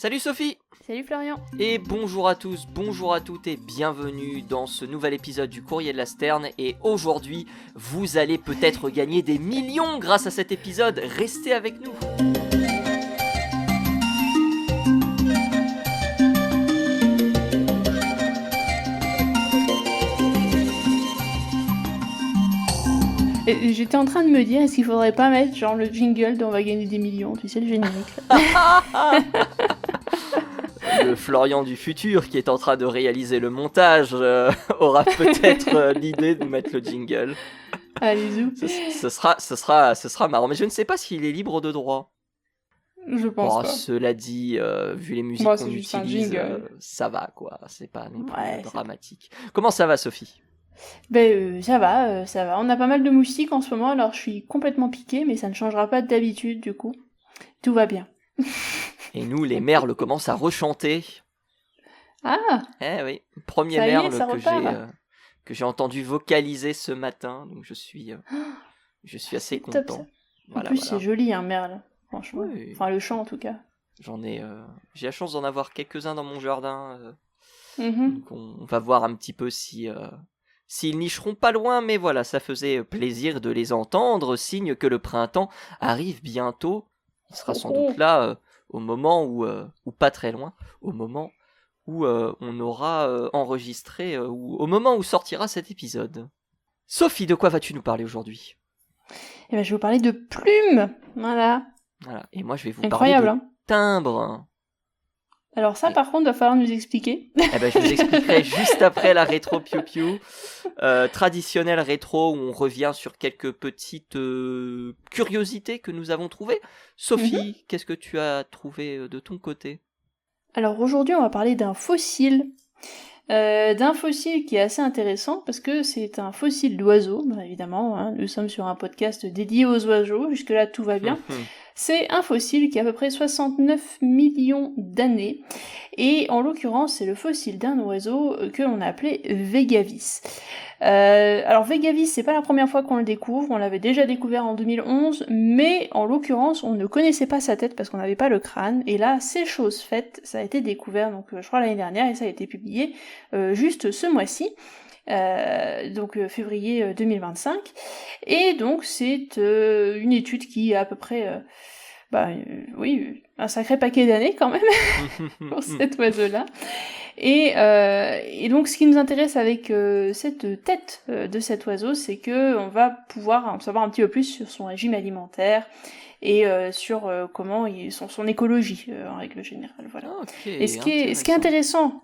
Salut Sophie! Salut Florian! Et bonjour à tous, bonjour à toutes et bienvenue dans ce nouvel épisode du Courrier de la Sterne. Et aujourd'hui, vous allez peut-être gagner des millions grâce à cet épisode. Restez avec nous! Et j'étais en train de me dire, est-ce qu'il faudrait pas mettre genre le jingle dont on va gagner des millions, tu sais, le générique Le Florian du futur qui est en train de réaliser le montage aura peut-être l'idée de mettre le jingle. Allez, zou. Ce sera marrant, mais je ne sais pas s'il est libre de droit. Je pense pas. Cela dit, vu les musiques qu'on utilise, ça va quoi, c'est pas non plus dramatique. Comment ça va Sophie? Ça va. On a pas mal de moustiques en ce moment, alors je suis complètement piquée, mais ça ne changera pas d'habitude du coup. Tout va bien. Et nous, les merles commencent à rechanter. Ah! Eh oui, premier ça merle que j'ai entendu vocaliser ce matin, donc je suis assez content. Top, en plus, c'est joli un merle, franchement. Oui. Enfin, le chant en tout cas. J'ai la chance d'en avoir quelques-uns dans mon jardin. Donc on va voir un petit peu s'ils nicheront pas loin, mais voilà, ça faisait plaisir de les entendre, signe que le printemps arrive bientôt. Il sera sans doute là au moment ou pas très loin, au moment où on aura enregistré, ou au moment où sortira cet épisode. Sophie, de quoi vas-tu nous parler aujourd'hui ? Je vais vous parler de plumes, voilà. Et moi je vais vous Incroyable, parler de timbre. Alors ça, par contre, va falloir nous expliquer. Je vous expliquerai juste après la rétro piou-piou. Traditionnelle rétro où on revient sur quelques petites curiosités que nous avons trouvées. Sophie, qu'est-ce que tu as trouvé de ton côté ? Alors aujourd'hui, on va parler d'un fossile. D'un fossile qui est assez intéressant parce que c'est un fossile d'oiseau, évidemment. Hein, nous sommes sur un podcast dédié aux oiseaux. Jusque-là, tout va bien. C'est un fossile qui a à peu près 69 millions d'années, et en l'occurrence c'est le fossile d'un oiseau que l'on a appelé Vegavis. Alors Vegavis, c'est pas la première fois qu'on le découvre, on l'avait déjà découvert en 2011, mais en l'occurrence on ne connaissait pas sa tête parce qu'on n'avait pas le crâne, et là c'est chose faite, ça a été découvert donc je crois l'année dernière, et ça a été publié juste ce mois-ci. Donc février 2025, et donc c'est une étude qui a à peu près un sacré paquet d'années quand même pour cet oiseau-là. Et donc ce qui nous intéresse avec cette tête de cet oiseau, c'est que on va pouvoir en savoir un petit peu plus sur son régime alimentaire et sur comment son écologie en règle générale. Voilà. Okay, et ce qui est intéressant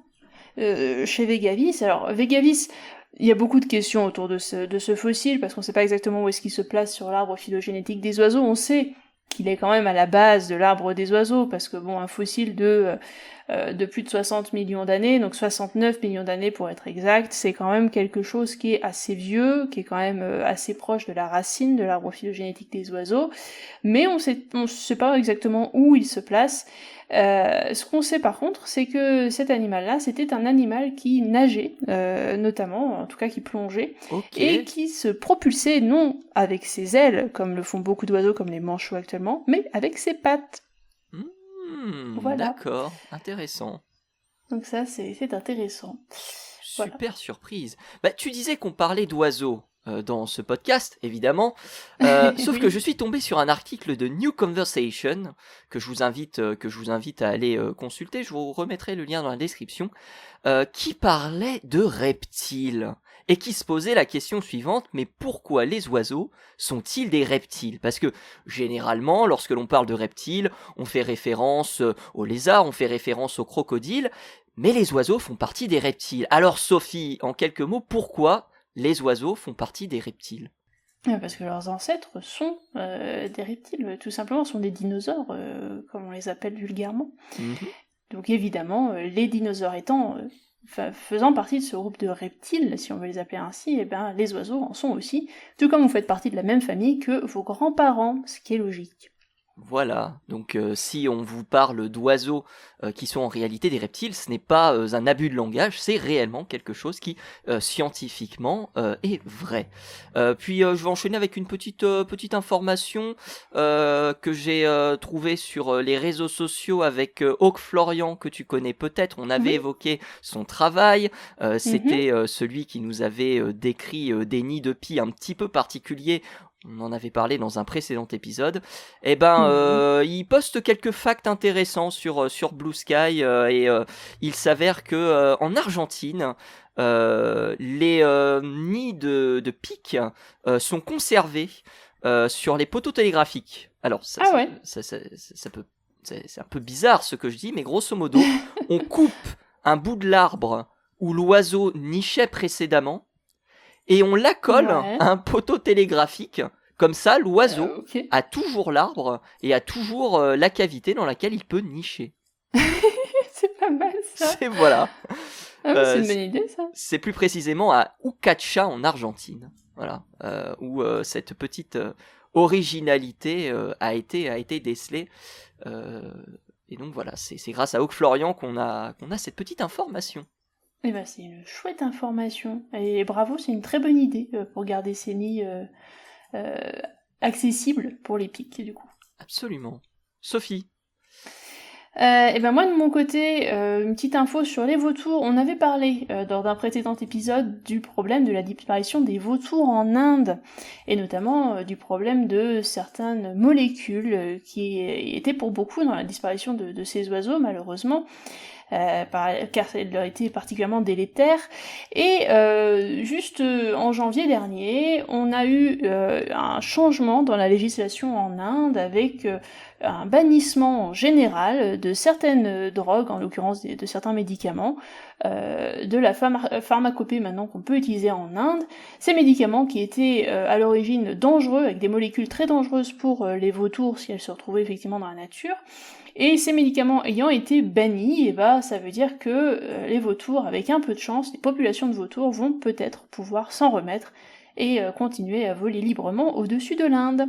chez Vegavis, alors Vegavis, il y a beaucoup de questions autour de ce fossile parce qu'on ne sait pas exactement où est-ce qu'il se place sur l'arbre phylogénétique des oiseaux. On sait qu'il est quand même à la base de l'arbre des oiseaux, parce que un fossile de plus de 60 millions d'années, donc 69 millions d'années pour être exact, c'est quand même quelque chose qui est assez vieux, qui est quand même assez proche de la racine de l'arbre phylogénétique des oiseaux, mais on sait pas exactement où il se place. Ce qu'on sait par contre, c'est que cet animal-là, c'était un animal qui nageait, notamment, en tout cas qui plongeait, et qui se propulsait non avec ses ailes, comme le font beaucoup d'oiseaux comme les manchots actuellement, mais avec ses pattes. Voilà. D'accord, intéressant. Donc ça, c'est intéressant. Super surprise. Tu disais qu'on parlait d'oiseaux dans ce podcast, évidemment. Sauf que je suis tombé sur un article de New Conversation que je vous invite à aller consulter. Je vous remettrai le lien dans la description, qui parlait de reptiles et qui se posait la question suivante: mais pourquoi les oiseaux sont-ils des reptiles ? Parce que généralement, lorsque l'on parle de reptiles, on fait référence aux lézards, on fait référence aux crocodiles, mais les oiseaux font partie des reptiles. Alors Sophie, en quelques mots, pourquoi les oiseaux font partie des reptiles ? Parce que leurs ancêtres sont des reptiles, tout simplement, sont des dinosaures, comme on les appelle vulgairement. Donc évidemment, les dinosaures faisant partie de ce groupe de reptiles, si on veut les appeler ainsi, les oiseaux en sont aussi, tout comme vous faites partie de la même famille que vos grands-parents, ce qui est logique. Voilà, donc si on vous parle d'oiseaux qui sont en réalité des reptiles, ce n'est pas un abus de langage, c'est réellement quelque chose qui scientifiquement est vrai. Puis je vais enchaîner avec une petite information que j'ai trouvée sur les réseaux sociaux avec Hawk Florian, que tu connais peut-être. On avait Oui. évoqué son travail, c'était celui qui nous avait décrit des nids de pie un petit peu particuliers. On en avait parlé dans un précédent épisode. Eh ben, il poste quelques facts intéressants sur Blue Sky et il s'avère que en Argentine, les nids de pics sont conservés sur les poteaux télégraphiques. Alors, ouais. ça peut, c'est un peu bizarre ce que je dis, mais grosso modo, on coupe un bout de l'arbre où l'oiseau nichait précédemment et on l'accole à un poteau télégraphique. Comme ça, l'oiseau a toujours l'arbre et a toujours la cavité dans laquelle il peut nicher. C'est pas mal ça. Voilà. C'est une bonne idée ça. C'est plus précisément à Ucacha en Argentine. Voilà. Où cette petite originalité a été décelée. Et donc voilà, c'est grâce à Hawk Florian qu'on a cette petite information. Eh ben, c'est une chouette information. Et bravo, c'est une très bonne idée pour garder ces nids accessibles pour les pics, du coup. Absolument. Sophie. Et ben moi de mon côté, une petite info sur les vautours. On avait parlé dans un précédent épisode du problème de la disparition des vautours en Inde, et notamment du problème de certaines molécules qui étaient pour beaucoup dans la disparition de ces oiseaux, malheureusement. Car elle leur était particulièrement délétère. Et juste en janvier dernier, on a eu un changement dans la législation en Inde avec un bannissement général de certaines drogues, en l'occurrence de certains médicaments, de la pharmacopée maintenant qu'on peut utiliser en Inde. Ces médicaments qui étaient à l'origine dangereux, avec des molécules très dangereuses pour les vautours si elles se retrouvaient effectivement dans la nature. Et ces médicaments ayant été bannis, et bah ça veut dire que les vautours, avec un peu de chance, les populations de vautours vont peut-être pouvoir s'en remettre et continuer à voler librement au-dessus de l'Inde.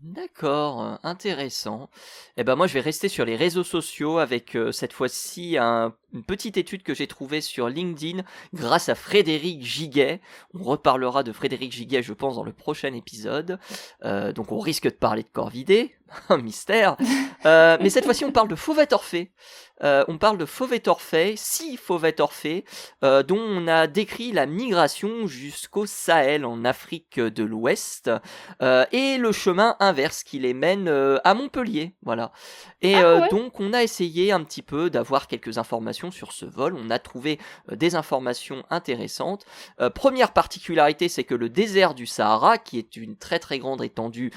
D'accord, intéressant. Eh ben moi je vais rester sur les réseaux sociaux avec cette fois-ci une petite étude que j'ai trouvée sur LinkedIn grâce à Frédéric Giguet. On reparlera de Frédéric Giguet je pense dans le prochain épisode. Donc on risque de parler de corvidés, un mystère. Mais cette fois-ci on parle de fauvette orphée. On parle de fauvette orphée, 6 fauvettes orphées, dont on a décrit la migration jusqu'au Sahel en Afrique de l'Ouest, et le chemin inverse qui les mène à Montpellier, voilà. Et donc on a essayé un petit peu d'avoir quelques informations sur ce vol, on a trouvé des informations intéressantes. Première particularité, c'est que le désert du Sahara, qui est une très très grande étendue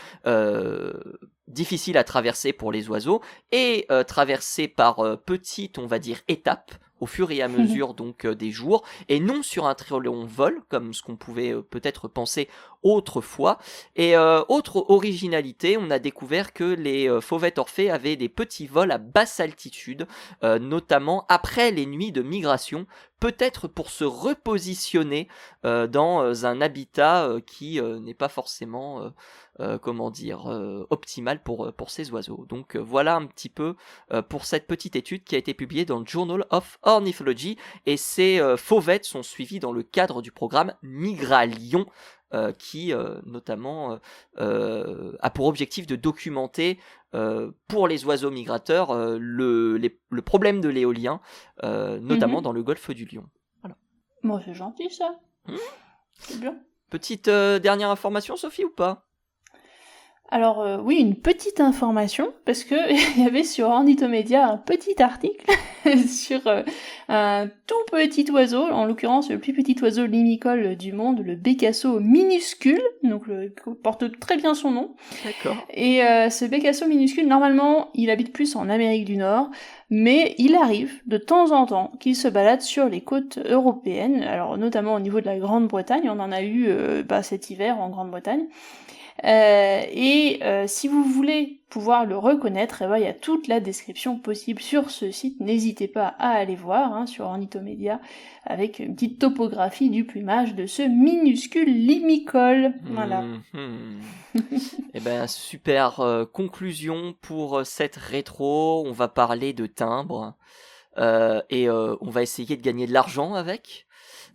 difficile à traverser pour les oiseaux, et traversé par petites, on va dire, étapes, au fur et à mesure donc des jours, et non sur un très long vol, comme ce qu'on pouvait peut-être penser autrefois. Et autre originalité, on a découvert que les fauvettes orphées avaient des petits vols à basse altitude, notamment après les nuits de migration, peut-être pour se repositionner dans un habitat qui n'est pas forcément optimal pour ces oiseaux. Donc voilà un petit peu pour cette petite étude qui a été publiée dans le Journal of Ornithology, et ces fauvettes sont suivies dans le cadre du programme Migralion, qui notamment a pour objectif de documenter pour les oiseaux migrateurs le problème de l'éolien, notamment dans le golfe du Lion. Voilà. Bon, c'est gentil ça. C'est bien. Petite dernière information, Sophie, ou pas? Alors oui, une petite information, parce que il y avait sur Ornithomédia un petit article sur un tout petit oiseau, en l'occurrence le plus petit oiseau limicole du monde, le bécasseau minuscule, donc porte très bien son nom. D'accord. Et ce bécasseau minuscule, normalement, il habite plus en Amérique du Nord, mais il arrive de temps en temps qu'il se balade sur les côtes européennes, alors notamment au niveau de la Grande-Bretagne, on en a eu cet hiver en Grande-Bretagne. Si vous voulez pouvoir le reconnaître, et ben, il y a toute la description possible sur ce site. N'hésitez pas à aller voir sur Ornithomédia, avec une petite topographie du plumage de ce minuscule limicole. Voilà. Eh ben, super conclusion pour cette rétro. On va parler de timbres et on va essayer de gagner de l'argent avec.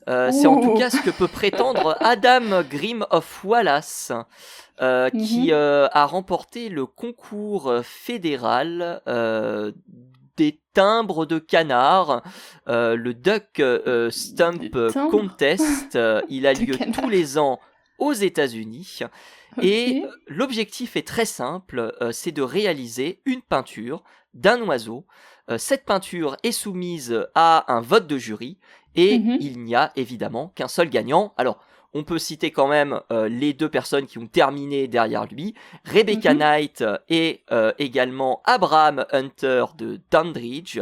C'est en tout cas ce que peut prétendre Adam Grimm of Wallace, qui a remporté le concours fédéral des timbres de canard, le Duck Stump Contest. Il a lieu tous les ans aux États-Unis. Et l'objectif est très simple, c'est de réaliser une peinture d'un oiseau. Cette peinture est soumise à un vote de jury et il n'y a évidemment qu'un seul gagnant. Alors, on peut citer quand même les deux personnes qui ont terminé derrière lui, Rebecca Knight et également Abraham Hunter de Dandridge,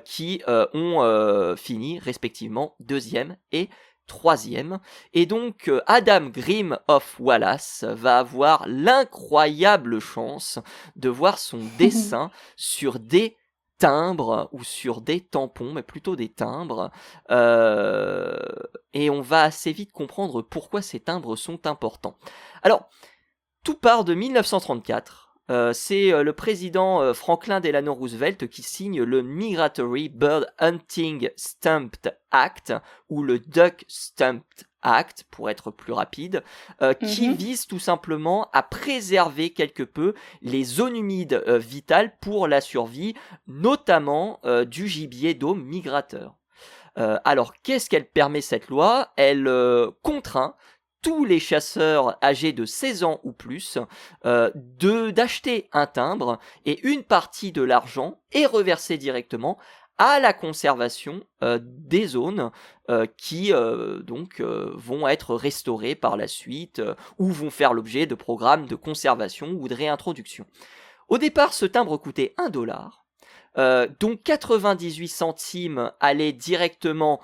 qui ont fini respectivement 2e et 3e. Et donc Adam Grimm of Wallace va avoir l'incroyable chance de voir son dessin sur des timbres ou sur des tampons, mais plutôt des timbres, et on va assez vite comprendre pourquoi ces timbres sont importants. Alors, tout part de 1934. C'est le président Franklin Delano Roosevelt qui signe le Migratory Bird Hunting Stamped Act, ou le Duck Stamped Act, pour être plus rapide, qui vise tout simplement à préserver quelque peu les zones humides vitales pour la survie, notamment du gibier d'eau migrateur. Alors, qu'est-ce qu'elle permet cette loi ? Elle contraint tous les chasseurs âgés de 16 ans ou plus d'acheter un timbre, et une partie de l'argent est reversée directement à la conservation des zones qui vont être restaurées par la suite ou vont faire l'objet de programmes de conservation ou de réintroduction. Au départ, ce timbre coûtait $1, dont 98 centimes allaient directement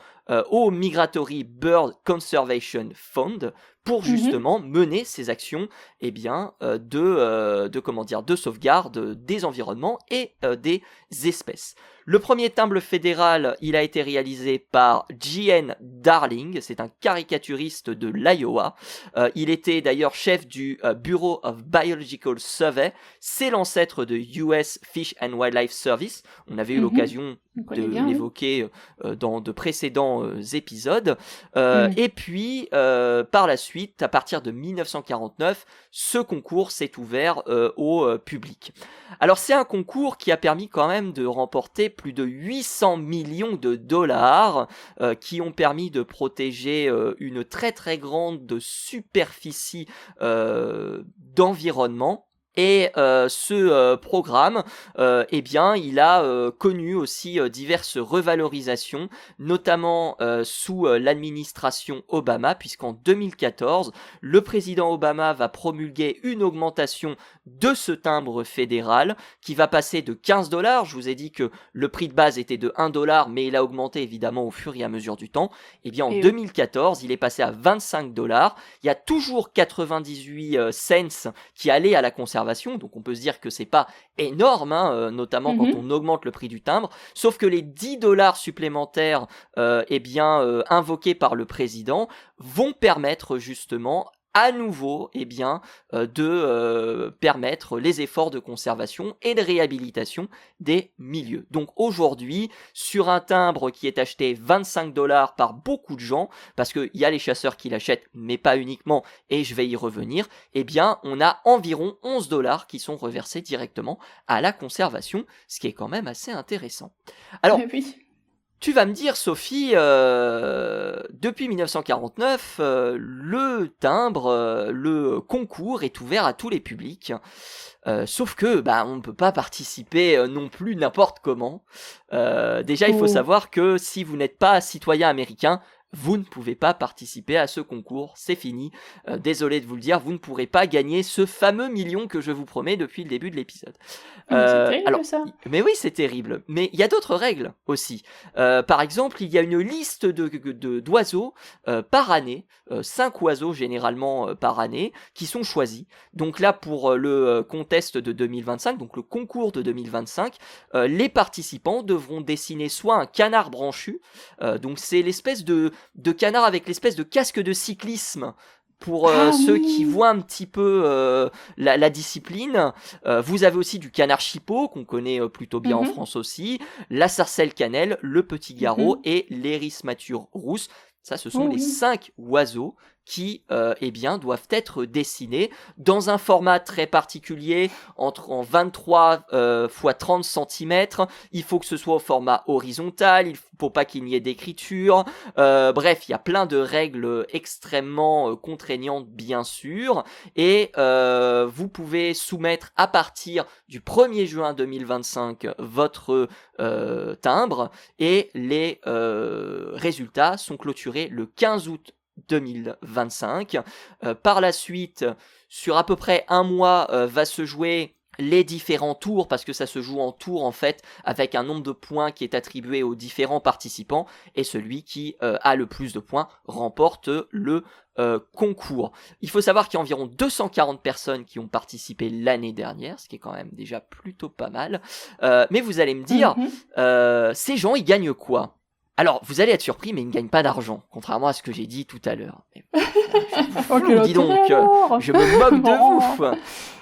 au Migratory Bird Conservation Fund pour justement mener ces actions de sauvegarde des environnements et des espèces. Le premier timbre fédéral, il a été réalisé par J.N. Darling, c'est un caricaturiste de l'Iowa. Il était d'ailleurs chef du Bureau of Biological Survey, c'est l'ancêtre de US Fish and Wildlife Service. On avait eu l'occasion de l'évoquer dans de précédents épisodes. Et puis, par la suite, à partir de 1949, ce concours s'est ouvert au public. Alors, c'est un concours qui a permis quand même de remporter plus de 800 millions de dollars, qui ont permis de protéger une très très grande superficie d'environnement. Et ce programme, il a connu aussi diverses revalorisations, notamment sous l'administration Obama, puisqu'en 2014, le président Obama va promulguer une augmentation de ce timbre fédéral qui va passer de $15. Je vous ai dit que le prix de base était de $1, mais il a augmenté évidemment au fur et à mesure du temps. Et bien en 2014, il est passé à $25. Il y a toujours 98 cents qui allaient à la conservation. Donc on peut se dire que c'est pas énorme, notamment quand on augmente le prix du timbre, sauf que les $10 supplémentaires invoqués par le président vont permettre justement à nouveau de permettre les efforts de conservation et de réhabilitation des milieux. Donc aujourd'hui, sur un timbre qui est acheté $25 par beaucoup de gens, parce qu'il y a les chasseurs qui l'achètent, mais pas uniquement, et je vais y revenir, on a environ $11 qui sont reversés directement à la conservation, ce qui est quand même assez intéressant. Alors, tu vas me dire, Sophie, depuis 1949, le timbre, le concours est ouvert à tous les publics. Sauf que on ne peut pas participer non plus n'importe comment. Déjà, il faut savoir que si vous n'êtes pas citoyen américain, vous ne pouvez pas participer à ce concours, c'est fini. Désolé de vous le dire, vous ne pourrez pas gagner ce fameux million que je vous promets depuis le début de l'épisode. C'est terrible, ça. Mais oui, c'est terrible. Mais il y a d'autres règles aussi. Par exemple, il y a une liste d'oiseaux par année, 5 oiseaux généralement par année, qui sont choisis. Donc là, pour le contest de 2025, donc le concours de 2025, les participants devront dessiner soit un canard branchu, donc c'est l'espèce de canard avec l'espèce de casque de cyclisme pour ceux qui voient un petit peu la discipline. Vous avez aussi du canard chipot qu'on connaît plutôt bien en France aussi, la sarcelle cannelle, le petit garrot et l'érismature rousse. Ça, ce sont les 5 oiseaux qui eh bien, doivent être dessinés dans un format très particulier, en 23 x 30 cm. Il faut que ce soit au format horizontal, il ne faut pas qu'il n'y ait d'écriture. Bref, il y a plein de règles extrêmement contraignantes, bien sûr. Et vous pouvez soumettre à partir du 1er juin 2025 votre timbre, et les résultats sont clôturés le 15 août 2025. Par la suite, sur à peu près un mois, va se jouer les différents tours, parce que ça se joue en tours en fait, avec un nombre de points qui est attribué aux différents participants, et celui qui a le plus de points remporte le concours. Il faut savoir qu'il y a environ 240 personnes qui ont participé l'année dernière, ce qui est quand même déjà plutôt pas mal. Mais vous allez me dire, ces gens, ils gagnent quoi ? Alors, vous allez être surpris, mais ils ne gagnent pas d'argent, contrairement à ce que j'ai dit tout à l'heure. Dis donc, je me moque de vous.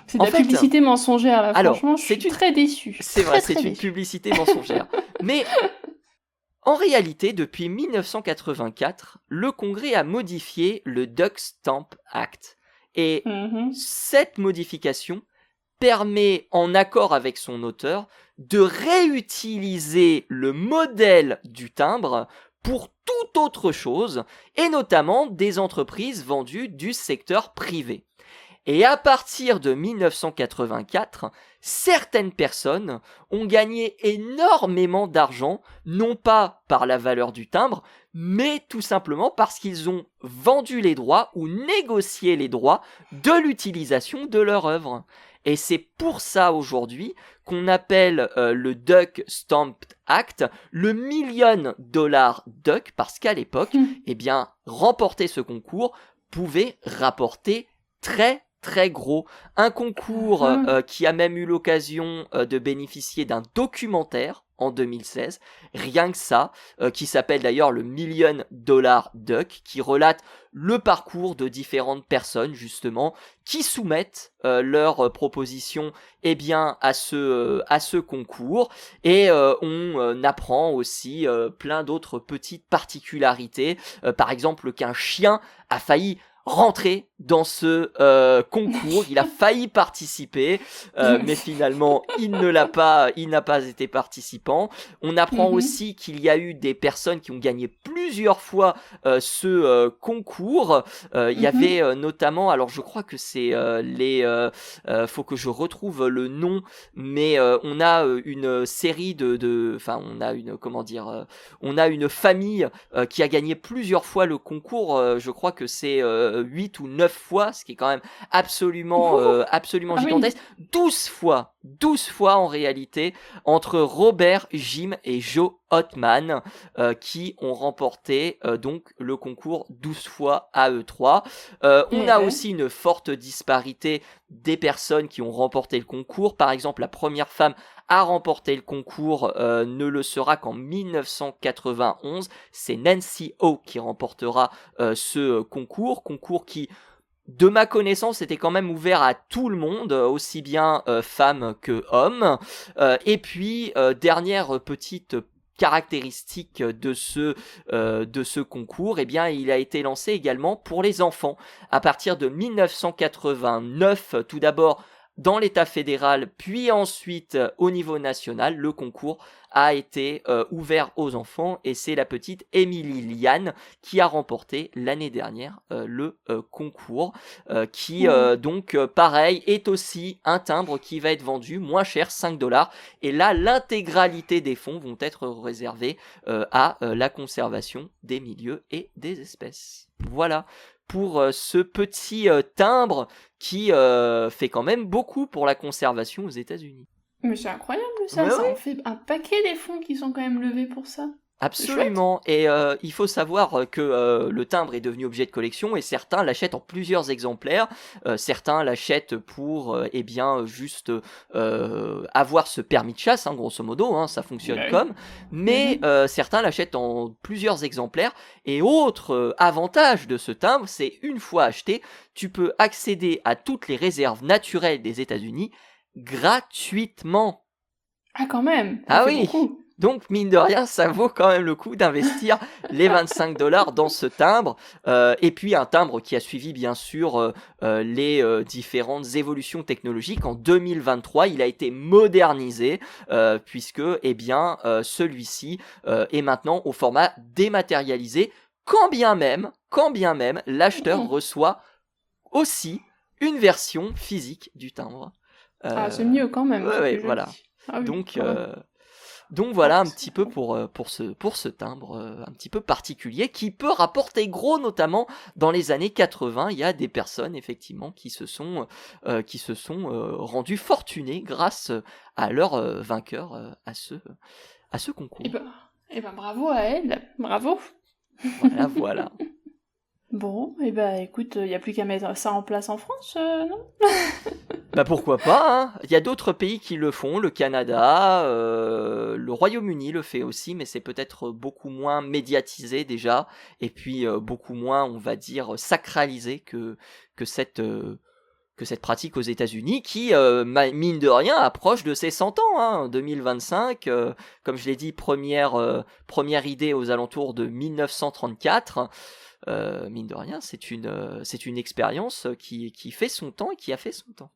C'est de la publicité mensongère, là. Alors, franchement, je suis très déçu. C'est vrai, c'est une publicité mensongère. Mais en réalité, depuis 1984, le Congrès a modifié le Duck Stamp Act. Et cette modification permet, en accord avec son auteur, de réutiliser le modèle du timbre pour toute autre chose, et notamment des entreprises vendues du secteur privé. Et à partir de 1984, certaines personnes ont gagné énormément d'argent, non pas par la valeur du timbre, mais tout simplement parce qu'ils ont vendu les droits ou négocié les droits de l'utilisation de leur œuvre. Et c'est pour ça aujourd'hui qu'on appelle le Duck Stamp Act le $1 million Duck, parce qu'à l'époque, eh bien, remporter ce concours pouvait rapporter très très gros. Un concours qui a même eu l'occasion de bénéficier d'un documentaire en 2016, rien que ça, qui s'appelle d'ailleurs le $1 million Duck, qui relate le parcours de différentes personnes justement qui soumettent leurs propositions eh bien à ce concours, et on apprend aussi plein d'autres petites particularités, par exemple qu'un chien a failli rentrer dans ce concours, il a failli participer, mais finalement il n'a pas été participant. On apprend aussi qu'il y a eu des personnes qui ont gagné plusieurs fois ce concours. Il y avait notamment, alors je crois que c'est faut que je retrouve le nom, mais on a une série on a une famille qui a gagné plusieurs fois le concours. Je crois que c'est 8 ou 9 fois, ce qui est quand même absolument gigantesque. 12 fois en réalité, entre Robert, Jim et Joe Hotman, qui ont remporté donc le concours 12 fois à eux trois. On a aussi une forte disparité des personnes qui ont remporté le concours. Par exemple, la première femme à remporter le concours ne le sera qu'en 1991. C'est Nancy O qui remportera ce concours qui, de ma connaissance, était quand même ouvert à tout le monde, aussi bien femmes que hommes. Et puis, dernière petite caractéristique de ce concours, eh bien, il a été lancé également pour les enfants. À partir de 1989, tout d'abord, dans l'État fédéral, puis ensuite au niveau national, le concours a été ouvert aux enfants et c'est la petite Émilie Liane qui a remporté l'année dernière le concours qui donc pareil est aussi un timbre qui va être vendu moins cher, $5 et là l'intégralité des fonds vont être réservés à la conservation des milieux et des espèces. Voilà pour ce petit timbre qui fait quand même beaucoup pour la conservation aux États-Unis. Mais c'est incroyable ça, ça en fait un paquet des fonds qui sont quand même levés pour ça. Absolument, et il faut savoir que le timbre est devenu objet de collection et certains l'achètent en plusieurs exemplaires, certains l'achètent pour eh bien juste avoir ce permis de chasse, hein, grosso modo, hein, ça fonctionne comme, mais certains l'achètent en plusieurs exemplaires, et autre avantage de ce timbre, c'est une fois acheté, tu peux accéder à toutes les réserves naturelles des États-Unis gratuitement. Ah quand même, ah oui beaucoup. Donc, mine de rien, ça vaut quand même le coup d'investir les $25 dans ce timbre. Et puis, un timbre qui a suivi, bien sûr, les différentes évolutions technologiques. En 2023, il a été modernisé, puisque, eh bien, celui-ci est maintenant au format dématérialisé, quand bien même l'acheteur reçoit aussi une version physique du timbre. C'est mieux quand même. Ouais, voilà. Ah oui, Donc voilà un petit peu pour ce timbre un petit peu particulier qui peut rapporter gros, notamment dans les années 80. Il y a des personnes effectivement qui se sont rendues fortunées grâce à leur vainqueur à ce concours. Et ben bravo à elle, bravo. Voilà. Bon, et ben écoute, il n'y a plus qu'à mettre ça en place en France, non? Bah pourquoi pas, hein. Il y a d'autres pays qui le font, le Canada, le Royaume-Uni le fait aussi, mais c'est peut-être beaucoup moins médiatisé déjà, et puis beaucoup moins, on va dire, sacralisé que cette pratique aux États-Unis qui, mine de rien, approche de ses 100 ans, hein, 2025. Comme je l'ai dit, première idée aux alentours de 1934. Mine de rien, c'est une expérience qui fait son temps et qui a fait son temps.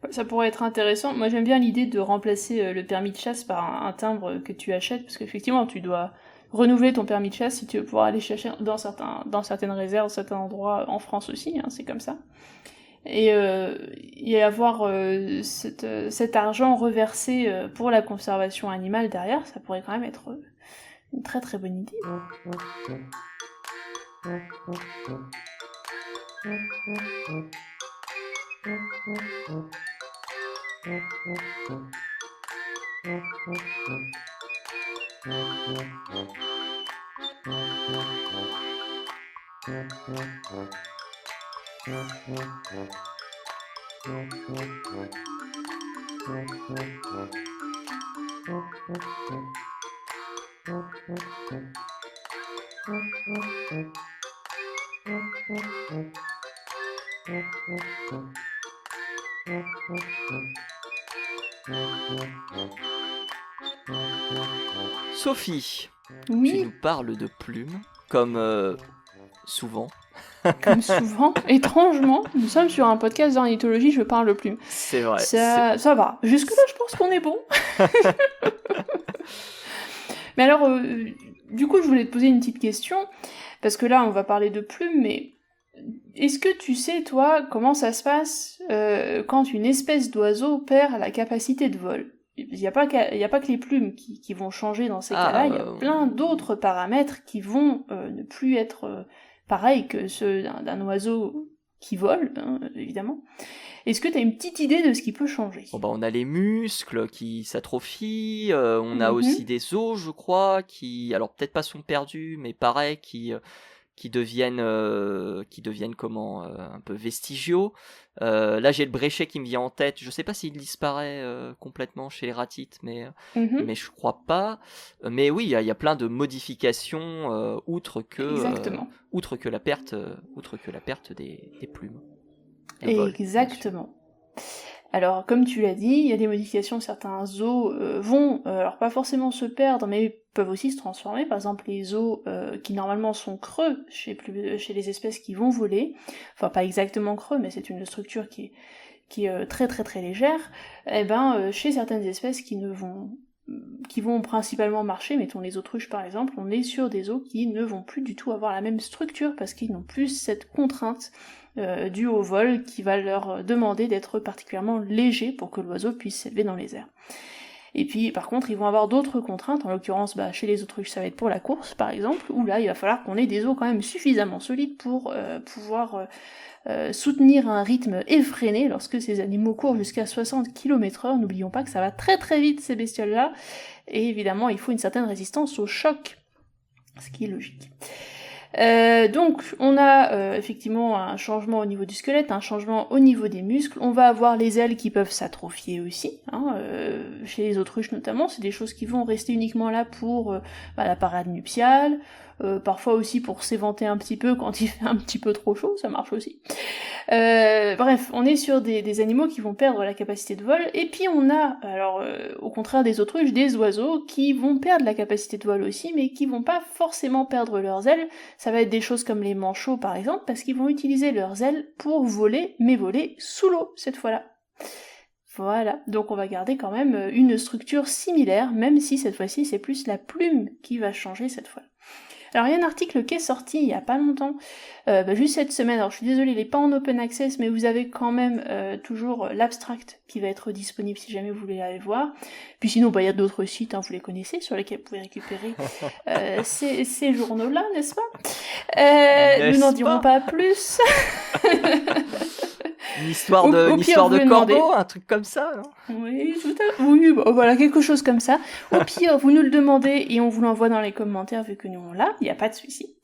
Ça pourrait être intéressant. Moi, j'aime bien l'idée de remplacer le permis de chasse par un timbre que tu achètes, parce qu'effectivement, tu dois renouveler ton permis de chasse si tu veux pouvoir aller chercher dans certaines réserves, certains endroits en France aussi, hein, c'est comme ça. Et avoir cet argent reversé pour la conservation animale derrière, ça pourrait quand même être une très très bonne idée. Sophie, oui. Tu nous parles de plumes, comme souvent. Comme souvent, étrangement, nous sommes sur un podcast d'ornithologie, je parle de plumes. C'est vrai. Ça va. Jusque-là, je pense qu'on est bon. Mais alors, du coup, je voulais te poser une petite question, parce que là, on va parler de plumes, mais est-ce que tu sais, toi, comment ça se passe quand une espèce d'oiseau perd la capacité de vol ? Il n'y a pas que les plumes qui vont changer dans ces cas-là, il y a plein d'autres paramètres qui vont ne plus être pareils que ceux d'un oiseau qui vole, hein, évidemment. Est-ce que tu as une petite idée de ce qui peut changer ? On a les muscles qui s'atrophient, on a aussi des os, je crois, qui, alors peut-être pas sont perdus, mais pareil, qui deviennent un peu vestigiaux. Là j'ai le bréchet qui me vient en tête, je sais pas s'il disparaît complètement chez les ratites, mais je crois pas. Mais oui, il y a plein de modifications outre que la perte des plumes. Exactement. Alors, comme tu l'as dit, il y a des modifications, certains os vont, alors pas forcément se perdre, mais peuvent aussi se transformer. Par exemple, les os qui normalement sont creux chez les espèces qui vont voler, enfin pas exactement creux, mais c'est une structure qui qui est très très très légère, chez certaines espèces qui vont principalement marcher, mettons les autruches par exemple, on est sur des os qui ne vont plus du tout avoir la même structure parce qu'ils n'ont plus cette contrainte due au vol qui va leur demander d'être particulièrement léger pour que l'oiseau puisse s'élever dans les airs. Et puis par contre ils vont avoir d'autres contraintes, en l'occurrence chez les autruches ça va être pour la course par exemple, où là il va falloir qu'on ait des os quand même suffisamment solides pour pouvoir soutenir un rythme effréné lorsque ces animaux courent jusqu'à 60 km/h. N'oublions pas que ça va très très vite ces bestioles-là, et évidemment il faut une certaine résistance au choc, ce qui est logique. Donc on a effectivement un changement au niveau du squelette, un changement au niveau des muscles, on va avoir les ailes qui peuvent s'atrophier aussi, chez les autruches notamment, c'est des choses qui vont rester uniquement là pour la parade nuptiale, parfois aussi pour s'éventer un petit peu quand il fait un petit peu trop chaud, ça marche aussi. Bref, on est sur des animaux qui vont perdre la capacité de vol, et puis on a, au contraire des autruches, des oiseaux qui vont perdre la capacité de vol aussi, mais qui vont pas forcément perdre leurs ailes. Ça va être des choses comme les manchots par exemple, parce qu'ils vont utiliser leurs ailes pour voler, mais voler sous l'eau cette fois-là. Voilà, donc on va garder quand même une structure similaire, même si cette fois-ci c'est plus la plume qui va changer cette fois. Alors il y a un article qui est sorti il y a pas longtemps, juste cette semaine, alors je suis désolée, il est pas en open access, mais vous avez quand même toujours l'abstract qui va être disponible si jamais vous voulez aller voir. Puis sinon, il y a d'autres sites, vous les connaissez, sur lesquels vous pouvez récupérer ces journaux-là, n'est-ce pas? Nous n'en dirons pas plus. Une histoire de corbeau, un truc comme ça, non? Oui, tout à fait. Oui, voilà, quelque chose comme ça. Au pire, vous nous le demandez et on vous l'envoie dans les commentaires vu que nous on l'a, il n'y a pas de souci.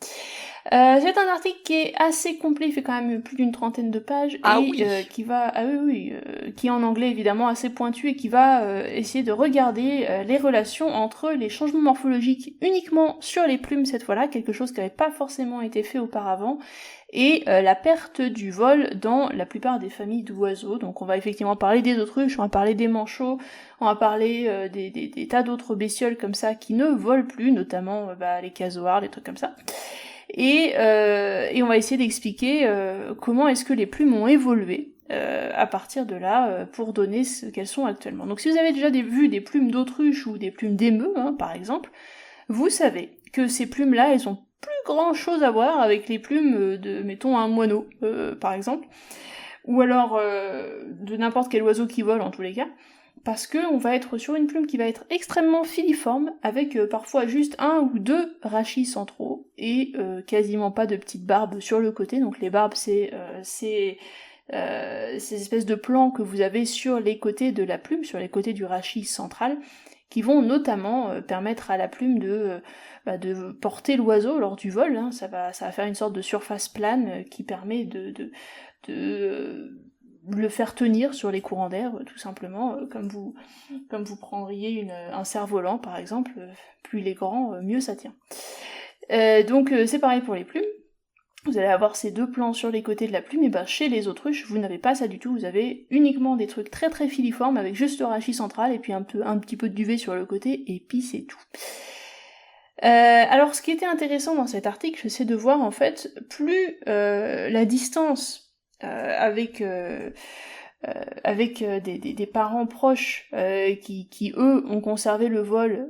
C'est un article qui est assez complet, il fait quand même plus d'une 30aine de pages, qui est en anglais évidemment assez pointu et qui va essayer de regarder les relations entre les changements morphologiques uniquement sur les plumes cette fois-là, quelque chose qui n'avait pas forcément été fait auparavant, et la perte du vol dans la plupart des familles d'oiseaux. Donc on va effectivement parler des autruches, on va parler des manchots, on va parler des tas d'autres bestioles comme ça qui ne volent plus, notamment les casoars, des trucs comme ça. Et on va essayer d'expliquer comment est-ce que les plumes ont évolué à partir de là pour donner ce qu'elles sont actuellement. Donc si vous avez déjà vu des plumes d'autruche ou des plumes d'émeu, par exemple, vous savez que ces plumes-là, elles ont plus grand chose à voir avec les plumes de, mettons, un moineau, par exemple, ou alors de n'importe quel oiseau qui vole en tous les cas, parce que on va être sur une plume qui va être extrêmement filiforme, avec parfois juste un ou deux rachis centraux, et quasiment pas de petites barbes sur le côté. Donc les barbes, c'est ces espèces de plans que vous avez sur les côtés de la plume, sur les côtés du rachis central, qui vont notamment permettre à la plume de porter l'oiseau lors du vol, ça va faire une sorte de surface plane qui permet de le faire tenir sur les courants d'air, tout simplement, comme vous prendriez un cerf-volant par exemple, plus il est grand, mieux ça tient. Donc c'est pareil pour les plumes. Vous allez avoir ces deux plans sur les côtés de la plume, et chez les autruches, vous n'avez pas ça du tout, vous avez uniquement des trucs très très filiformes avec juste le rachis central et puis un petit peu de duvet sur le côté, et puis c'est tout. Alors ce qui était intéressant dans cet article, c'est de voir en fait, plus la distance avec des parents proches qui eux ont conservé le vol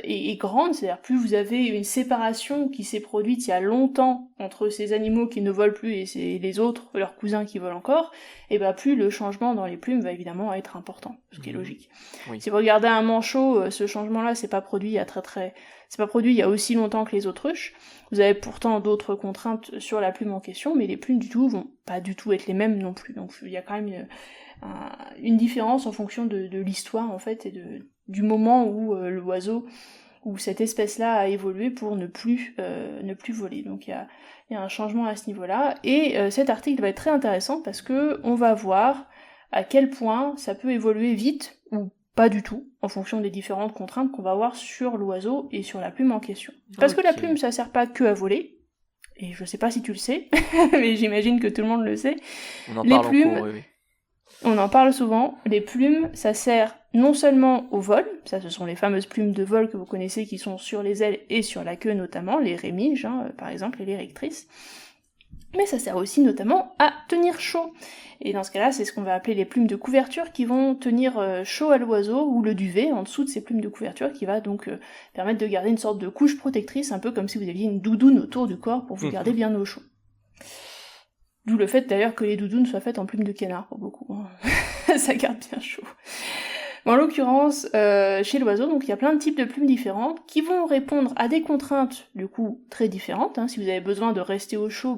est grande, c'est-à-dire plus vous avez une séparation qui s'est produite il y a longtemps entre ces animaux qui ne volent plus et les autres, leurs cousins qui volent encore, et plus le changement dans les plumes va évidemment être important, ce qui est logique. Oui. Si vous regardez un manchot, ce changement-là c'est pas produit il y a aussi longtemps que les autruches. Vous avez pourtant d'autres contraintes sur la plume en question, mais les plumes du tout vont pas du tout être les mêmes non plus. Donc il y a quand même une différence en fonction de l'histoire en fait, et du moment où l'oiseau ou cette espèce-là a évolué pour ne plus voler. Donc il y a un changement à ce niveau-là. Et cet article va être très intéressant parce que on va voir à quel point ça peut évoluer vite ou pas du tout, en fonction des différentes contraintes qu'on va avoir sur l'oiseau et sur la plume en question. Parce que la plume, ça sert pas que à voler, et je sais pas si tu le sais, mais j'imagine que tout le monde le sait. On en parle en cours, oui. On en parle souvent, les plumes, ça sert non seulement au vol, ça ce sont les fameuses plumes de vol que vous connaissez qui sont sur les ailes et sur la queue notamment, les rémiges par exemple, et les rectrices, Mais ça sert aussi notamment à tenir chaud. Et dans ce cas-là, c'est ce qu'on va appeler les plumes de couverture qui vont tenir chaud à l'oiseau, ou le duvet en dessous de ces plumes de couverture qui va donc permettre de garder une sorte de couche protectrice, un peu comme si vous aviez une doudoune autour du corps pour vous garder bien au chaud. D'où le fait d'ailleurs que les doudounes soient faites en plumes de canard pour beaucoup. Hein. Ça garde bien chaud. En l'occurrence, chez l'oiseau, donc il y a plein de types de plumes différentes qui vont répondre à des contraintes, du coup, très différentes. Hein. Si vous avez besoin de rester au chaud,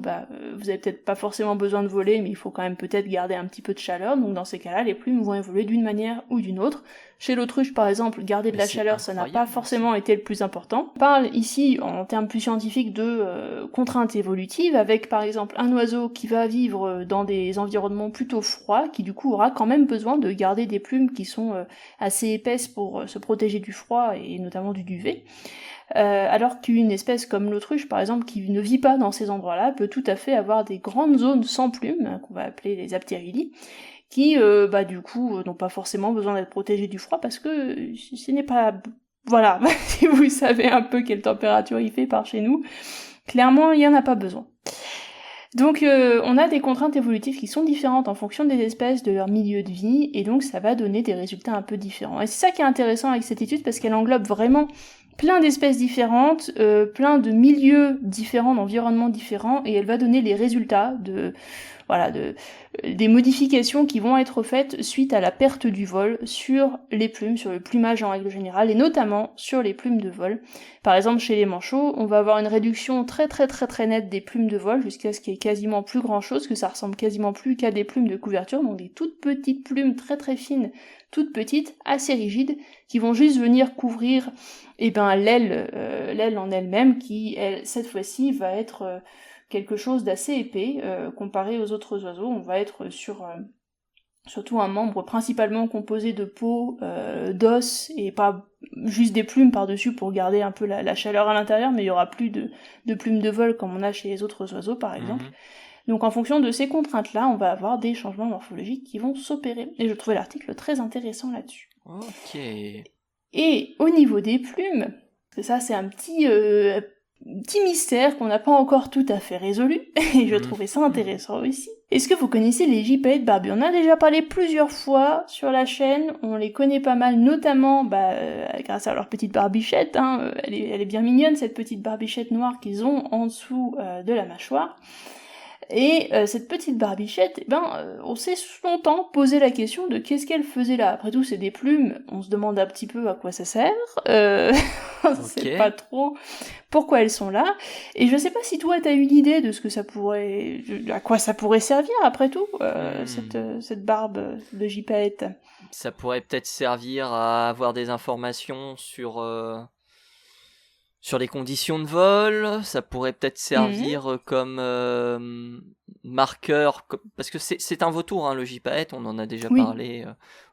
vous avez peut-être pas forcément besoin de voler, mais il faut quand même peut-être garder un petit peu de chaleur. Donc dans ces cas-là, les plumes vont évoluer d'une manière ou d'une autre. Chez l'autruche, par exemple, garder de la chaleur, ça n'a pas forcément été le plus important. On parle ici, en termes plus scientifiques, de contraintes évolutives, avec par exemple un oiseau qui va vivre dans des environnements plutôt froids, qui du coup aura quand même besoin de garder des plumes qui sont assez épaisses pour se protéger du froid et notamment du duvet. Alors qu'une espèce comme l'autruche, par exemple, qui ne vit pas dans ces endroits-là, peut tout à fait avoir des grandes zones sans plumes, hein, qu'on va appeler les aptérylies, qui, du coup, n'ont pas forcément besoin d'être protégées du froid, parce que ce n'est pas... Voilà, si vous savez un peu quelle température il fait par chez nous, clairement, il n'y en a pas besoin. Donc on a des contraintes évolutives qui sont différentes en fonction des espèces, de leur milieu de vie, et donc ça va donner des résultats un peu différents. Et c'est ça qui est intéressant avec cette étude, parce qu'elle englobe vraiment plein d'espèces différentes, plein de milieux différents, d'environnements différents, et elle va donner les résultats des modifications qui vont être faites suite à la perte du vol sur les plumes, sur le plumage en règle générale, et notamment sur les plumes de vol. Par exemple, chez les manchots, on va avoir une réduction très très très très nette des plumes de vol, jusqu'à ce qu'il y ait quasiment plus grand chose, que ça ressemble quasiment plus qu'à des plumes de couverture, donc des toutes petites plumes très très fines, toutes petites, assez rigides, qui vont juste venir couvrir l'aile en elle-même, qui, cette fois-ci, va être quelque chose d'assez épais, comparé aux autres oiseaux. On va être sur surtout un membre principalement composé de peau, d'os, et pas juste des plumes par-dessus pour garder un peu la chaleur à l'intérieur, mais il y aura plus de plumes de vol comme on a chez les autres oiseaux, par exemple. Donc en fonction de ces contraintes-là, on va avoir des changements morphologiques qui vont s'opérer. Et je trouvais l'article très intéressant là-dessus. Ok. Et au niveau des plumes, parce que ça c'est un petit mystère qu'on n'a pas encore tout à fait résolu, et je trouvais ça intéressant aussi. Est-ce que vous connaissez les gypaètes barbues? On a déjà parlé plusieurs fois sur la chaîne, on les connaît pas mal, notamment grâce à leur petite barbichette, hein. Elle est bien mignonne, cette petite barbichette noire qu'ils ont en dessous de la mâchoire. Et cette petite barbichette, on s'est longtemps posé la question de qu'est-ce qu'elle faisait là. Après tout, c'est des plumes, on se demande un petit peu à quoi ça sert, on sait pas trop pourquoi elles sont là, et je sais pas si toi t'as une idée de ce que ça pourrait, à quoi ça pourrait servir après tout, cette barbe de gypaète. Ça pourrait peut-être servir à avoir des informations sur les conditions de vol, ça pourrait peut-être servir comme marqueur, parce que c'est un vautour, hein, le gypaète, on en a déjà parlé,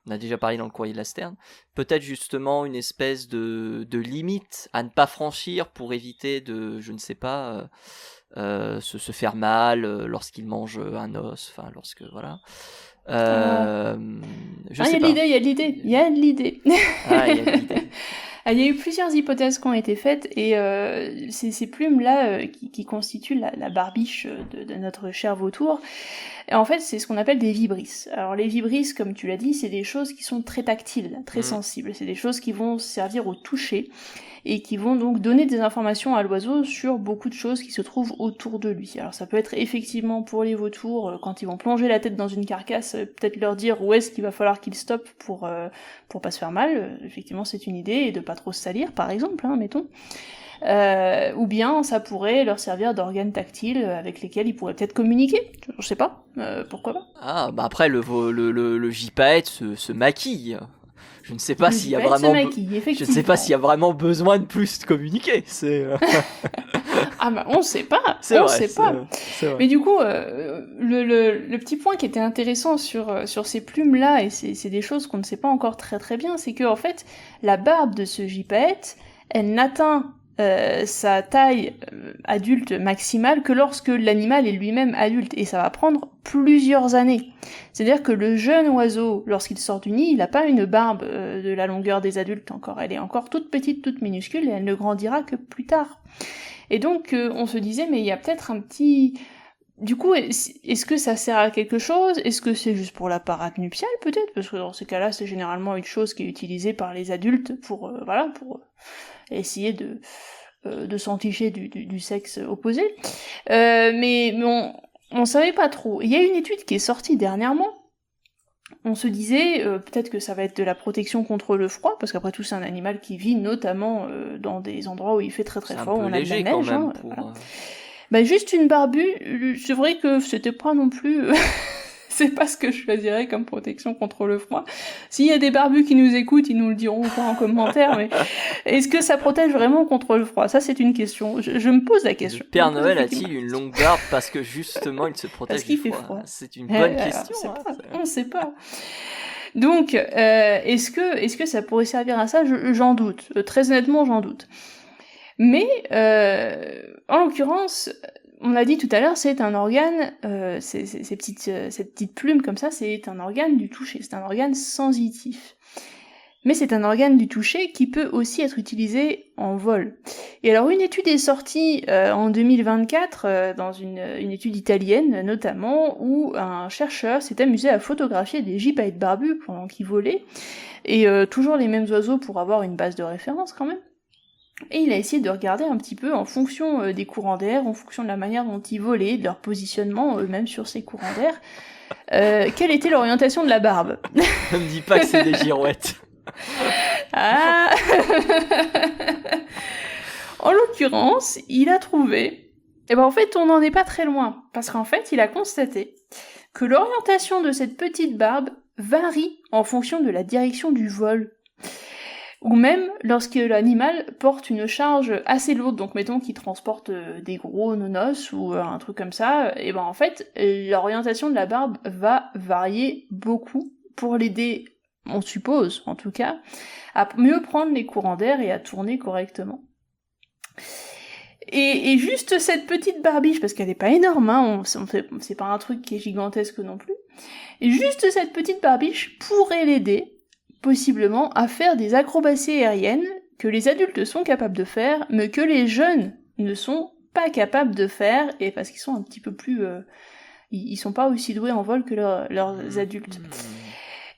on a déjà parlé dans le courrier de la Sterne. Peut-être justement une espèce de limite à ne pas franchir pour éviter de, je ne sais pas, se faire mal lorsqu'il mange un os, enfin lorsque voilà. Il y a de l'idée. Ah, il y a de l'idée. Il y a eu plusieurs hypothèses qui ont été faites, et ces plumes-là qui constituent la barbiche de notre cher vautour, en fait, c'est ce qu'on appelle des vibrisses. Alors les vibrisses, comme tu l'as dit, c'est des choses qui sont très tactiles, très sensibles. C'est des choses qui vont servir au toucher, et qui vont donc donner des informations à l'oiseau sur beaucoup de choses qui se trouvent autour de lui. Alors ça peut être effectivement pour les vautours, quand ils vont plonger la tête dans une carcasse, peut-être leur dire où est-ce qu'il va falloir qu'ils stoppent pour pas se faire mal. Effectivement, c'est une idée, et de pas trop se salir, par exemple, hein, mettons. Ou bien ça pourrait leur servir d'organes tactiles avec lesquels ils pourraient peut-être communiquer, je sais pas, pourquoi pas. Ah, après le gypaète se maquille. Je ne sais pas s'il y a vraiment je ne sais pas s'il y a vraiment besoin de plus de communiquer, c'est on sait pas, c'est pas. C'est vrai. Mais du coup, le petit point qui était intéressant sur ces plumes-là, et c'est des choses qu'on ne sait pas encore très très bien, c'est que en fait, la barbe de ce gypaète, elle n'atteint sa taille adulte maximale que lorsque l'animal est lui-même adulte, et ça va prendre plusieurs années. C'est-à-dire que le jeune oiseau, lorsqu'il sort du nid, il n'a pas une barbe de la longueur des adultes encore, elle est encore toute petite, toute minuscule, et elle ne grandira que plus tard. Et donc on se disait, mais il y a peut-être un petit du coup, est-ce que ça sert à quelque chose? Est-ce que c'est juste pour l'appareil nuptial, peut-être? Parce que dans ces cas-là, c'est généralement une chose qui est utilisée par les adultes pour essayer de s'enticher du sexe opposé. Mais on savait pas trop. Il y a une étude qui est sortie dernièrement. On se disait, peut-être que ça va être de la protection contre le froid, parce qu'après tout, c'est un animal qui vit notamment dans des endroits où il fait très très froid, où on a de la neige. Même, voilà. Bah, juste une barbue, c'est vrai que c'était pas non plus... c'est pas ce que je choisirais comme protection contre le froid. S'il y a des barbus qui nous écoutent, ils nous le diront pas en commentaire, mais est-ce que ça protège vraiment contre le froid? Ça, c'est une question. Je me pose la question. Le Père Noël a-t-il une longue barbe parce que justement, il se protège du froid? C'est une bonne question. On sait pas. Donc, est-ce que ça pourrait servir à ça? J'en doute. Très honnêtement, j'en doute. Mais, en l'occurrence, on l'a dit tout à l'heure, c'est un organe, cette petite plume comme ça, c'est un organe du toucher, c'est un organe sensitif. Mais c'est un organe du toucher qui peut aussi être utilisé en vol. Et alors une étude est sortie en 2024, dans une étude italienne notamment, où un chercheur s'est amusé à photographier des gypaètes barbus pendant qu'ils volaient, et toujours les mêmes oiseaux pour avoir une base de référence quand même. Et il a essayé de regarder un petit peu en fonction des courants d'air, en fonction de la manière dont ils volaient, de leur positionnement eux-mêmes sur ces courants d'air, quelle était l'orientation de la barbe. Ne me dis pas que c'est des girouettes. Ah. En l'occurrence, il a trouvé... Et ben en fait, on n'en est pas très loin, parce qu'en fait, il a constaté que l'orientation de cette petite barbe varie en fonction de la direction du vol. Ou même lorsque l'animal porte une charge assez lourde, donc mettons qu'il transporte des gros nonos ou un truc comme ça, et ben en fait, l'orientation de la barbe va varier beaucoup pour l'aider, on suppose en tout cas, à mieux prendre les courants d'air et à tourner correctement. Et juste cette petite barbiche, parce qu'elle est pas énorme, hein, c'est pas un truc qui est gigantesque non plus, et juste cette petite barbiche pourrait l'aider possiblement à faire des acrobaties aériennes que les adultes sont capables de faire, mais que les jeunes ne sont pas capables de faire, et parce qu'ils sont un petit peu plus... ils sont pas aussi doués en vol que leurs adultes.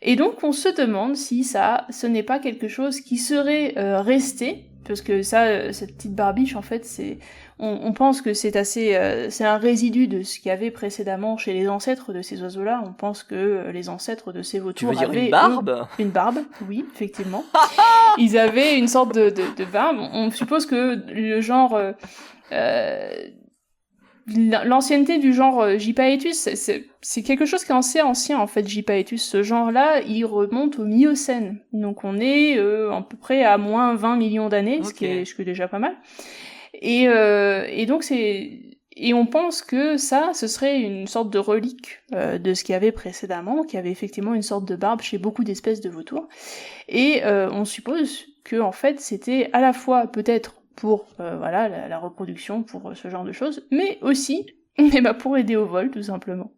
Et donc on se demande si ce n'est pas quelque chose qui serait resté, parce que ça, cette petite barbiche, en fait, on pense que c'est un résidu de ce qu'il y avait précédemment chez les ancêtres de ces oiseaux-là. On pense que les ancêtres de ces vautours avaient une barbe, une barbe, oui, effectivement. Ils avaient une sorte de barbe. On suppose que le genre, l'ancienneté du genre Gypaetus, c'est quelque chose qui est assez ancien en fait. Gypaetus, ce genre-là, il remonte au Miocène. Donc on est à peu près à moins 20 millions d'années, ce qui est déjà pas mal. Et donc et on pense que ce serait une sorte de relique de ce qu'il y avait précédemment, qu'il y avait effectivement une sorte de barbe chez beaucoup d'espèces de vautours. Et on suppose que en fait c'était à la fois peut-être pour la reproduction, pour ce genre de choses, mais aussi pour aider au vol tout simplement.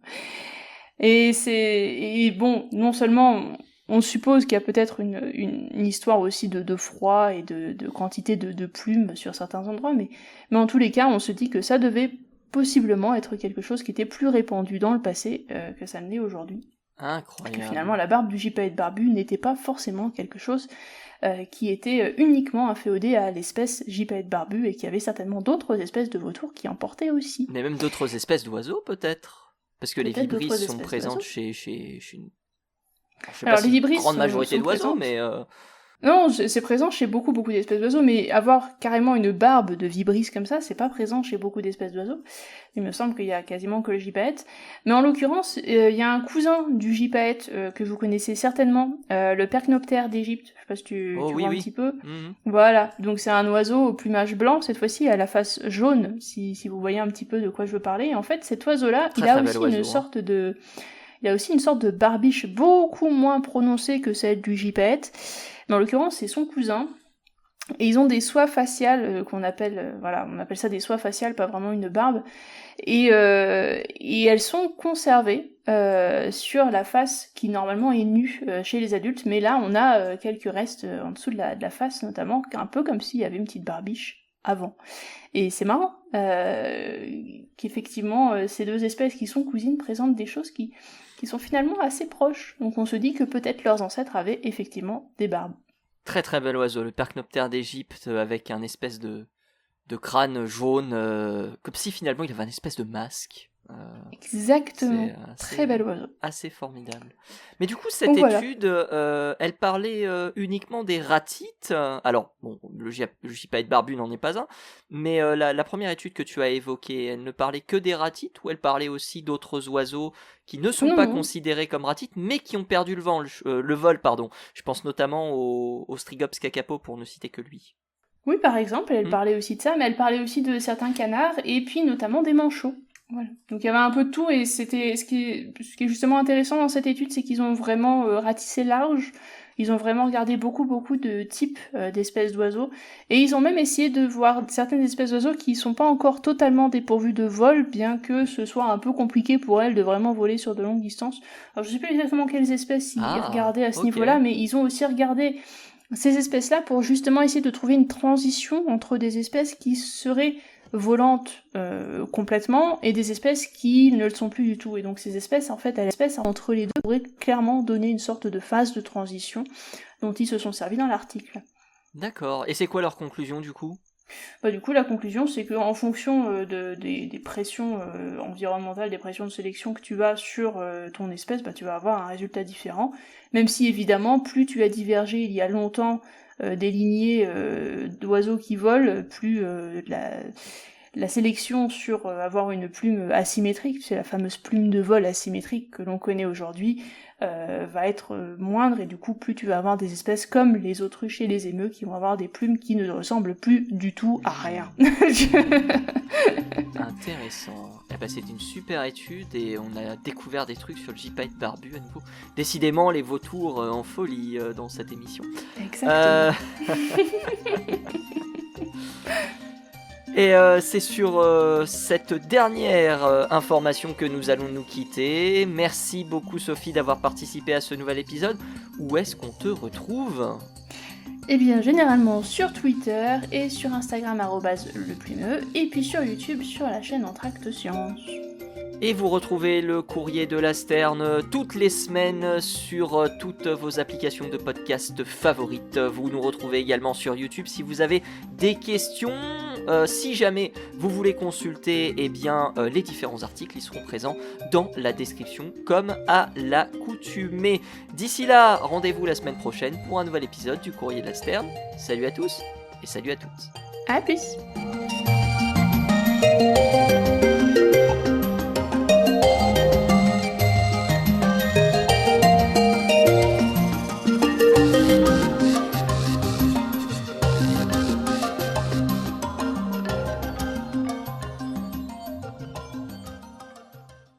Et bon, non seulement on suppose qu'il y a peut-être une histoire aussi de froid et de quantité de plumes sur certains endroits, mais en tous les cas, on se dit que ça devait possiblement être quelque chose qui était plus répandu dans le passé que ça ne l'est aujourd'hui. Incroyable. Que finalement, la barbe du gypaète barbu n'était pas forcément quelque chose qui était uniquement inféodé à l'espèce gypaète barbu et qu'il y avait certainement d'autres espèces de vautours qui en portaient aussi. Mais même d'autres espèces d'oiseaux, peut-être? Parce que les vibrisses sont présentes chez une... Je sais pas si une grande majorité d'oiseaux, mais... Non, c'est présent chez beaucoup d'espèces d'oiseaux, mais avoir carrément une barbe de vibrisses comme ça, c'est pas présent chez beaucoup d'espèces d'oiseaux. Il me semble qu'il y a quasiment que le gypaète. Mais en l'occurrence, il y a un cousin du gypaète que vous connaissez certainement, le Percnoptère d'Égypte. Je sais pas si tu vois un petit peu. Voilà, donc c'est un oiseau au plumage blanc, cette fois-ci à la face jaune, si vous voyez un petit peu de quoi je veux parler. Et en fait, cet oiseau-là, il a aussi une sorte de barbiche beaucoup moins prononcée que celle du gypaète. Mais en l'occurrence, c'est son cousin. Et ils ont des soies faciales qu'on appelle, on appelle ça des soies faciales, pas vraiment une barbe. Et elles sont conservées sur la face qui normalement est nue chez les adultes. Mais là, on a quelques restes en dessous de la face notamment, un peu comme s'il y avait une petite barbiche avant. Et c'est marrant, qu'effectivement ces deux espèces qui sont cousines présentent des choses qui sont finalement assez proches. Donc on se dit que peut-être leurs ancêtres avaient effectivement des barbes. Très très bel oiseau, le Percnoptère d'Égypte avec un espèce de crâne jaune, comme si finalement il avait un espèce de masque. Exactement, très bel oiseau. Assez formidable. Mais du coup, cette étude, elle parlait uniquement des ratites. Alors, bon, le gypaète barbu n'en est pas un, mais la première étude que tu as évoquée, elle ne parlait que des ratites ou elle parlait aussi d'autres oiseaux qui ne sont pas considérés comme ratites, mais qui ont perdu le vol, pardon. Je pense notamment au Strigops kakapo, pour ne citer que lui. Oui, par exemple, elle parlait aussi de ça, mais elle parlait aussi de certains canards, et puis notamment des manchots. Voilà. Donc il y avait un peu de tout, et c'était ce qui est justement intéressant dans cette étude, c'est qu'ils ont vraiment ratissé large, ils ont vraiment regardé beaucoup de types d'espèces d'oiseaux, et ils ont même essayé de voir certaines espèces d'oiseaux qui sont pas encore totalement dépourvues de vol, bien que ce soit un peu compliqué pour elles de vraiment voler sur de longues distances. Alors je sais pas exactement quelles espèces ils regardaient à ce niveau-là, mais ils ont aussi regardé ces espèces-là pour justement essayer de trouver une transition entre des espèces qui seraient volantes complètement et des espèces qui ne le sont plus du tout. Et donc ces espèces, en fait, entre les deux pourraient clairement donner une sorte de phase de transition dont ils se sont servis dans l'article. D'accord. Et c'est quoi leur conclusion du coup ? Du coup, la conclusion, c'est qu'en fonction des pressions environnementales, des pressions de sélection que tu as sur ton espèce, tu vas avoir un résultat différent. Même si, évidemment, plus tu as divergé il y a longtemps des lignées d'oiseaux qui volent, plus la sélection sur avoir une plume asymétrique, c'est la fameuse plume de vol asymétrique que l'on connaît aujourd'hui, va être moindre, et du coup plus tu vas avoir des espèces comme les autruches et les émeus qui vont avoir des plumes qui ne ressemblent plus du tout à rien. Intéressant. C'est une super étude et on a découvert des trucs sur le gypaète barbu à nouveau. Décidément les vautours en folie dans cette émission. Exactement. Et c'est sur cette dernière information que nous allons nous quitter. Merci beaucoup Sophie d'avoir participé à ce nouvel épisode. Où est-ce qu'on te retrouve ? Eh bien, généralement sur Twitter et sur Instagram @leplumeux, et puis sur YouTube sur la chaîne Entracte Science. Et vous retrouvez le courrier de la Sterne toutes les semaines sur toutes vos applications de podcast favorites. Vous nous retrouvez également sur YouTube si vous avez des questions. Si jamais vous voulez consulter les différents articles, ils seront présents dans la description comme à l'accoutumée. D'ici là, rendez-vous la semaine prochaine pour un nouvel épisode du courrier de la Sterne. Salut à tous et salut à toutes. À plus.